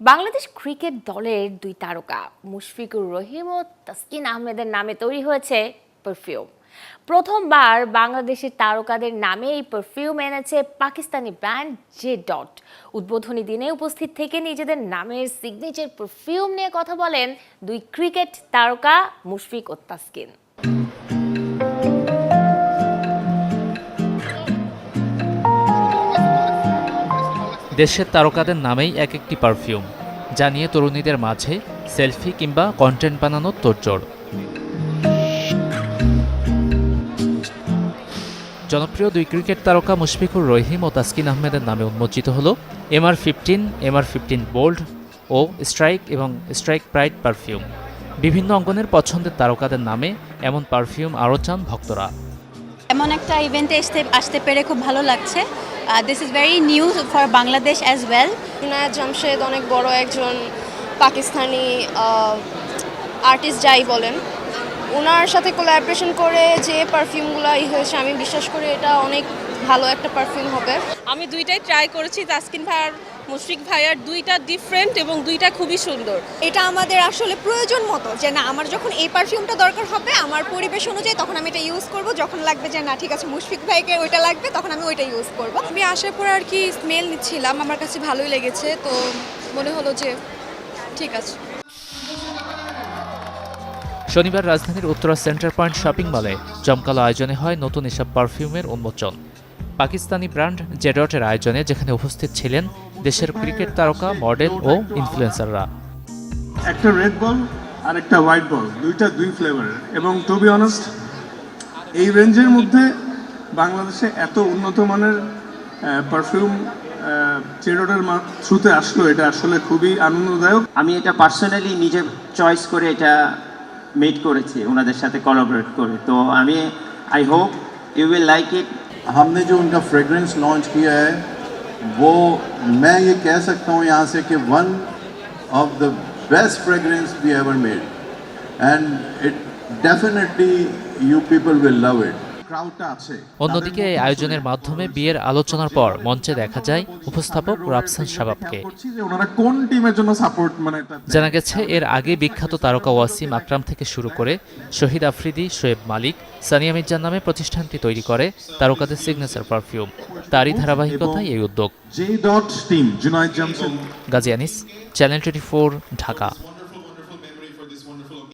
Bangladesh cricket দলের দুই তারকা মুশফিকুর রহিম ও তাসকিন আহমেদের নামে তৈরি হয়েছে পারফিউম। প্রথমবার বাংলাদেশের তারকাদের নামে এই পারফিউম এনেছে পাকিস্তানি ব্র্যান্ড জে ডট। উদ্বোধনী দিনে উপস্থিত থেকে নিজেদের নামের সিগনেচার পারফিউম নিয়ে কথা বলেন দুই ক্রিকেট তারকা মুশফিক ও তাসকিন। দেশের তারকাদের নামেই এক একটি পারফিউম, যা নিয়ে তরুণীদের মাঝে সেলফি কিংবা কন্টেন্ট বানানোর তোড়জোড়। জনপ্রিয় দুই ক্রিকেট তারকা মুশফিকুর রহিম ও তাসকিন আহমেদের নামে উন্মোচিত হল MR15, MR15 বোল্ড ও স্ট্রাইক এবং স্ট্রাইক প্রাইড পারফিউম। বিভিন্ন অঙ্গনের পছন্দের তারকাদের নামে এমন পারফিউম আরও চান ভক্তরা। এমন একটা ইভেন্টে আসতে পেরে খুব ভালো লাগছে। This is very new for Bangladesh as well. Inayat Jamshed অনেক বড় একজন পাকিস্তানি আর্টিস্ট যাই বলেন, ওনার সাথে কোলাবোরেশন করে যে পারফিউমগুলো হয়েছে আমি বিশ্বাস করি এটা অনেক ভালো একটা পারফিউম হবে। আমি দুইটাই ট্রাই করেছি, তাসকিন ভাই আর মুশফিক ভাইয়ার দুইটা ডিফারেন্ট এবং দুইটা খুবই সুন্দর। এটা আমাদের আসলে প্রয়োজন মতো যে না আমার যখন এই পারফিউমটা দরকার হবে আমার পরিবেশ অনুযায়ী তখন আমি এটা ইউজ করব, যখন লাগবে যে না ঠিক আছে মুশফিক ভাইকে ওইটা লাগবে তখন আমি ওইটা ইউজ করব। আমি আসার পর আর কি স্মেল নিচ্ছিলাম, আমার কাছে ভালোই লেগেছে, তো মনে হলো যে ঠিক আছে। শনিবার রাজধানীর উত্তরা সেন্টার পয়েন্ট শপিং মলে জমকালো আয়োজনে হয় নতুন এসব পারফিউমের উন্মোচন। পাকিস্তানি ব্র্যান্ড জেডটের আয়োজনে যেখানে উপস্থিত ছিলেন দেশের ক্রিকেট তারকা, মডেল ও ইনফ্লুয়েন্সাররা। একটা রেড বল আর একটা হোয়াইট বল, দুই ফ্লেভারের, এবং টু বি অনেস্ট এই রেঞ্জের মধ্যে বাংলাদেশে এত উন্নত মানের পারফিউম জেডটের থ্রুতে আসলো, এটা আসলে খুবই আনন্দদায়ক। আমি এটা পার্সোনালি নিজে চয়েস করে এটা মেড করেছি ওনাদের সাথে কোলাবোরেট করে, তো আমি I hope you will like it. हमने जो उनका फ्रेग्रेंस लॉन्च किया है वो मैं ये कह सकता हूँ यहाँ से कि one of the best fragrance we ever made and it definitely you people will love it. অন্যদিকে এই আয়োজনের মাধ্যমে বিয়ের আলোচনার পর মঞ্চে দেখা যায় উপস্থাপক রাফসান শাবাবকে। জানা গেছে এর আগে বিখ্যাত তারকা ওয়াসিম আকরাম থেকে শুরু করে শহীদ আফ্রিদি, শোয়েব মালিক, সানিয়া মির্জার নামে প্রতিষ্ঠানটি তৈরি করে তারকাদের সিগনেচার পারফিউম। তারই ধারাবাহিকতায় এই উদ্যোগ। J dot team, Junaid Jamshed, Gazi Anis, channel 24, Dhaka.